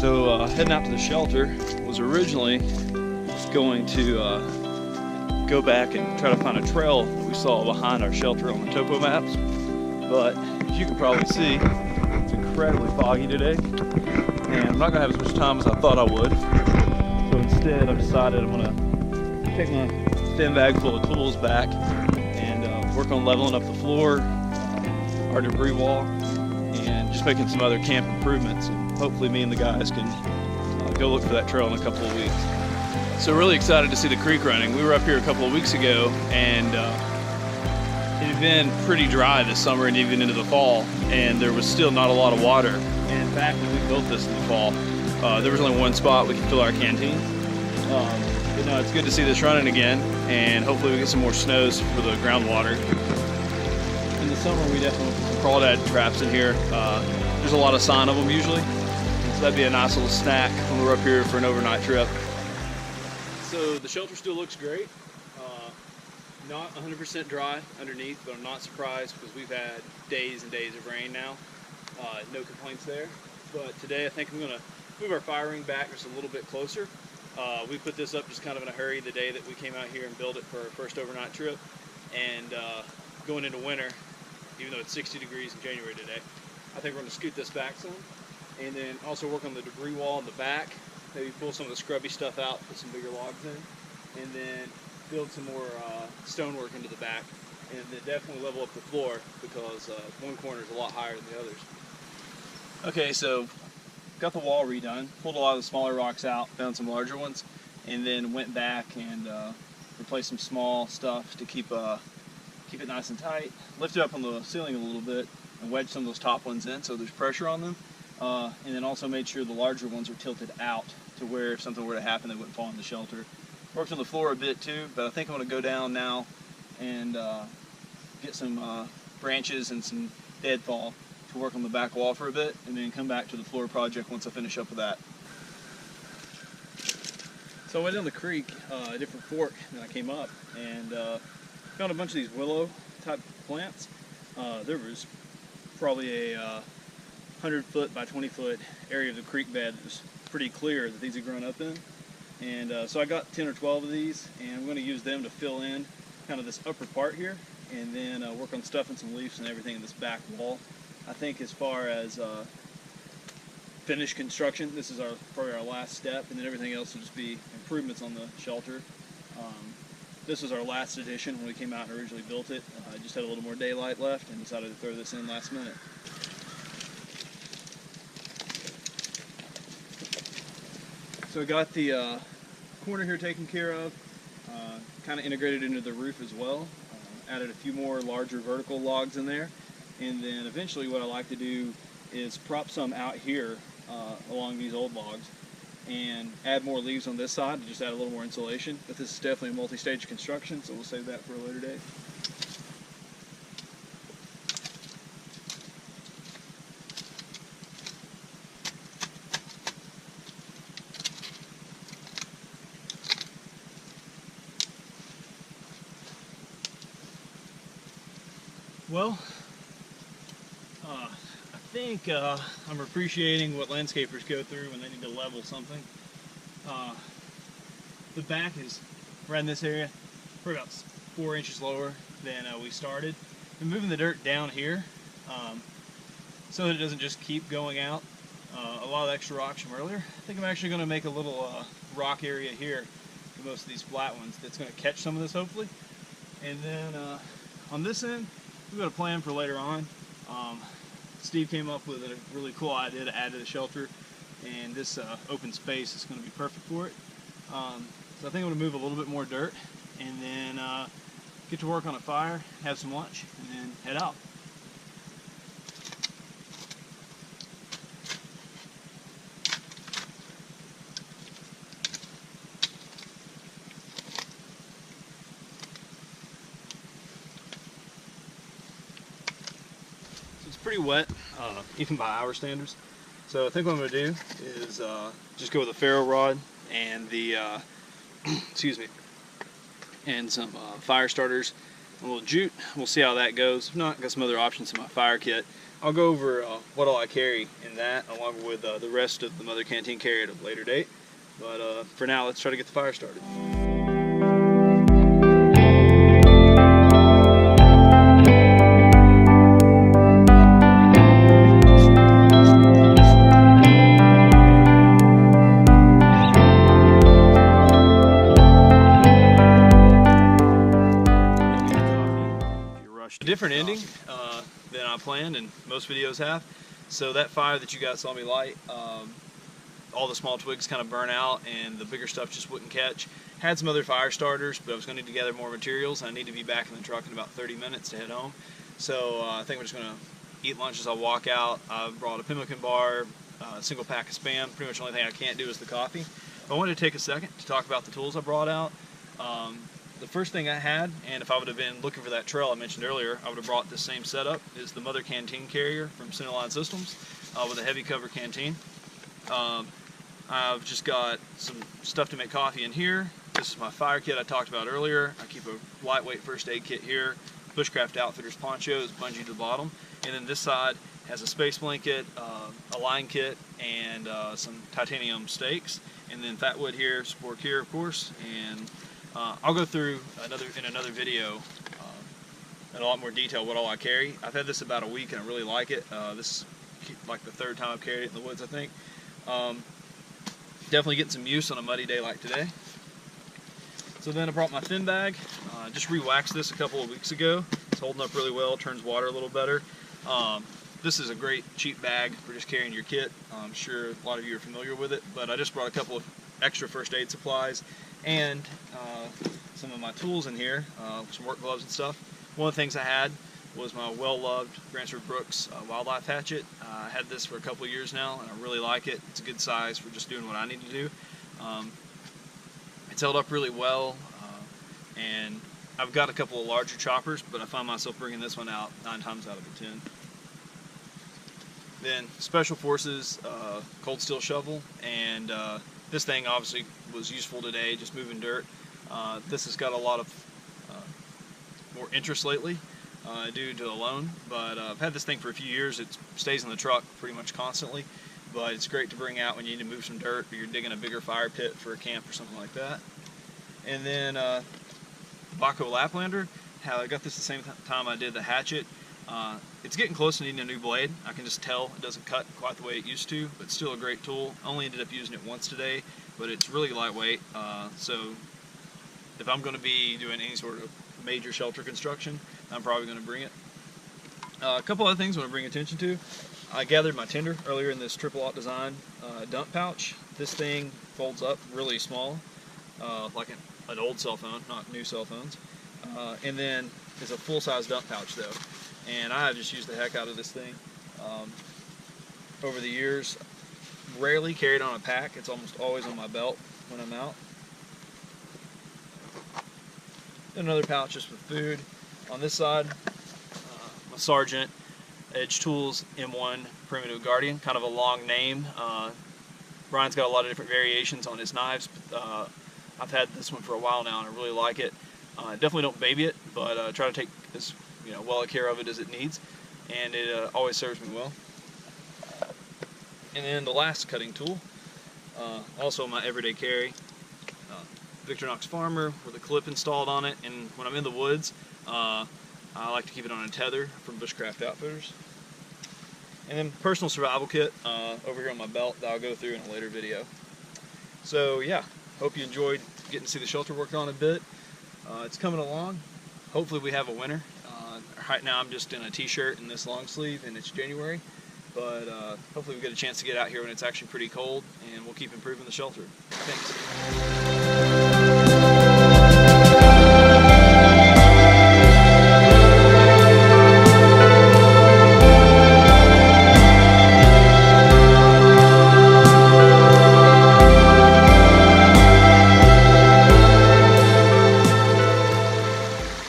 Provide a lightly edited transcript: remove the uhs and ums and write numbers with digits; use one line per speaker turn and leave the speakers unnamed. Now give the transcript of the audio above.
So heading out to the shelter, was originally going to go back and try to find a trail that we saw behind our shelter on the topo maps. But as you can probably see, it's incredibly foggy today, and I'm not gonna have as much time as I thought I would. So instead, I've decided I'm gonna take my thin bag full of tools back and work on leveling up the floor, our debris wall, and just making some other camp improvements. And hopefully me and the guys can go look for that trail in a couple of weeks. So really excited to see the creek running. We were up here a couple of weeks ago, and it had been pretty dry this summer and even into the fall, and there was still not a lot of water. And in fact, when we built this in the fall, there was only one spot we could fill our canteen. But no, it's good to see this running again, and hopefully we get some more snows for the groundwater. In the summer, we definitely put some crawdad traps in here. There's a lot of sign of them usually, so that'd be a nice little snack when we're up here for an overnight trip. So the shelter still looks great. Not 100% dry underneath, but I'm not surprised because we've had days and days of rain now. No complaints there. But today I think I'm gonna move our fire ring back just a little bit closer. We put this up just kind of in a hurry the day that we came out here and built it for our first overnight trip. And going into winter, even though it's 60 degrees in January today, I think we're gonna scoot this back some. And then also work on the debris wall in the back. Maybe pull some of the scrubby stuff out, put some bigger logs in, and then build some more stonework into the back, and then definitely level up the floor because one corner is a lot higher than the others. Okay, so got the wall redone, pulled a lot of the smaller rocks out, found some larger ones, and then went back and replaced some small stuff to keep it nice and tight. Lifted up on the ceiling a little bit and wedged some of those top ones in so there's pressure on them, and then also made sure the larger ones are tilted out to where if something were to happen they wouldn't fall in the shelter. Worked on the floor a bit too, but I think I'm going to go down now and get some branches and some deadfall to work on the back wall for a bit, and then come back to the floor project once I finish up with that. So I went down the creek, a different fork, and I came up and found a bunch of these willow type plants. There was probably a 100-foot by 20-foot area of the creek bed that was pretty clear that these had grown up in. And so I got 10 or 12 of these, and I'm going to use them to fill in kind of this upper part here, and then work on stuffing some leaves and everything in this back wall. I think as far as finished construction, this is probably our last step, and then everything else will just be improvements on the shelter. This was our last addition when we came out and originally built it. I just had a little more daylight left and decided to throw this in last minute. So I got the corner here taken care of, kind of integrated into the roof as well. Added a few more larger vertical logs in there, and then eventually what I like to do is prop some out here along these old logs and add more leaves on this side to just add a little more insulation. But this is definitely a multi-stage construction, so we'll save that for a later date. Well, I think I'm appreciating what landscapers go through when they need to level something. The back is right in this area, probably about 4 inches lower than we started. I'm moving the dirt down here so that it doesn't just keep going out. A lot of the extra rocks from earlier. I think I'm actually going to make a little rock area here for most of these flat ones that's going to catch some of this hopefully. And then on this end, we've got a plan for later on. Steve came up with a really cool idea to add to the shelter, and this open space is going to be perfect for it. So I think I'm going to move a little bit more dirt, and then get to work on a fire, have some lunch, and then head out. Pretty wet, even by our standards. So I think what I'm going to do is just go with a ferro rod and the excuse me, and some fire starters, a little jute. We'll see how that goes. If not, got some other options in my fire kit. I'll go over what all I carry in that, along with the rest of the mother canteen carry at a later date. But for now, let's try to get the fire started. Different ending than I planned, and most videos have. So that fire that you guys saw me light, all the small twigs kind of burn out and the bigger stuff just wouldn't catch. Had some other fire starters, but I was going to need to gather more materials. I need to be back in the truck in about 30 minutes to head home. So I think we're just going to eat lunch as I walk out. I brought a pemmican bar, a single pack of Spam. Pretty much the only thing I can't do is the coffee. But I wanted to take a second to talk about the tools I brought out. The first thing I had, and if I would have been looking for that trail I mentioned earlier, I would have brought this same setup, is the mother canteen carrier from Centerline Systems with a heavy cover canteen. I've just got some stuff to make coffee in here. This is my fire kit I talked about earlier. I keep a lightweight first aid kit here. Bushcraft Outfitters poncho is bungee to the bottom. And then this side has a space blanket, a line kit, and some titanium stakes. And then fat wood here, spork here, of course. And I'll go through in another video in a lot more detail what all I carry. I've had this about a week and I really like it. This is like the third time I've carried it in the woods, I think. Definitely getting some use on a muddy day like today. So then I brought my thin bag. Just re-waxed this a couple of weeks ago. It's holding up really well, turns water a little better. This is a great cheap bag for just carrying your kit. I'm sure a lot of you are familiar with it, but I just brought a couple of extra first aid supplies and some of my tools in here, some work gloves and stuff. One of the things I had was my well-loved Bransford Brooks wildlife hatchet. I had this for a couple of years now, and I really like it. It's a good size for just doing what I need to do. It's held up really well, and I've got a couple of larger choppers, but I find myself bringing this one out 9 times out of 10. Then Special Forces cold steel shovel, and this thing obviously was useful today, just moving dirt. This has got a lot of more interest lately due to the loan, but I've had this thing for a few years. It stays in the truck pretty much constantly, but it's great to bring out when you need to move some dirt or you're digging a bigger fire pit for a camp or something like that. And then Baco Laplander, I got this the same time I did the hatchet. It's getting close to needing a new blade. I can just tell it doesn't cut quite the way it used to, but still a great tool. Only ended up using it once today, but it's really lightweight. So if I'm going to be doing any sort of major shelter construction, I'm probably going to bring it. A couple other things I want to bring attention to. I gathered my tinder earlier in this triple aught design dump pouch. This thing folds up really small, like an old cell phone, not new cell phones. And then it's a full-size dump pouch though. And I have just used the heck out of this thing over the years. Rarely carried on a pack. It's almost always on my belt when I'm out. Another pouch just with food. On this side, my Sargent Edge Tools M1 Primitive Guardian, kind of a long name. Brian's got a lot of different variations on his knives. But, I've had this one for a while now and I really like it. Definitely don't baby it, but try to take as well care of it as it needs, and it always serves me well. And then the last cutting tool, also my everyday carry, Victorinox Farmer with a clip installed on it, and when I'm in the woods, I like to keep it on a tether from Bushcraft Outfitters. And then personal survival kit over here on my belt that I'll go through in a later video. So yeah, hope you enjoyed getting to see the shelter worked on a bit. It's coming along. Hopefully we have a winter. Right now I'm just in a t-shirt and this long sleeve, and it's January, but hopefully we get a chance to get out here when it's actually pretty cold, and we'll keep improving the shelter. Thanks.